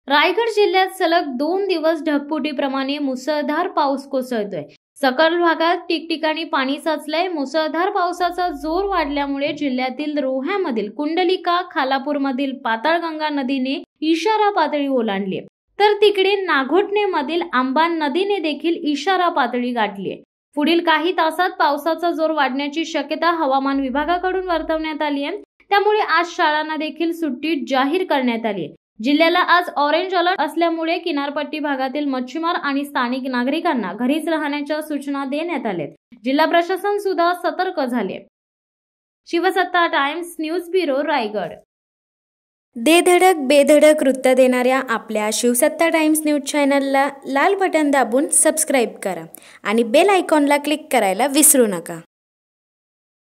रायगड जिल्ह्यात सलग 2 दिवस ढगफुटीप्रमाणे मुसळधार पाऊस कोसळतोय। सखल भागात ठिकठिकाणी पाणी साचलंय। मुसळधार पावसाचा जोर वाढल्यामुळे जिल्ह्यातील रोह्यामधील कुंडलिका, खालापूरमधील पाताळगंगा नदीने इशारा पातळी ओलांडली, तर तिकडे नागोठणेमधील आंबान नदीने देखील इशारा पातळी गाठली आहे। पुढील काही तासात पावसाचा जोर वाढण्याची शक्यता हवामान विभागाकडून वर्तवण्यात आली आहे। त्यामुळे आज शाळांना देखील सुट्टी जाहीर करण्यात आली आहे। जिल्ह्याला आज ऑरेंज अलर्ट असल्यामुळे किनारपट्टी भागातील मच्छीमार आणि स्थानिक नागरिकांना घरीच राहण्याच्या सूचना देण्यात आल्यात। जिल्हा प्रशासन सुद्धा सतर्क झाले। शिवसत्ता टाइम्स न्यूज ब्युरो, रायगड। दे धडक बेधडक वृत्त देणाऱ्या आपल्या शिवसत्ता टाइम्स न्यूज चॅनलला लाल बटन दाबून सबस्क्राईब करा आणि बेल आयकॉनला क्लिक करायला विसरू नका।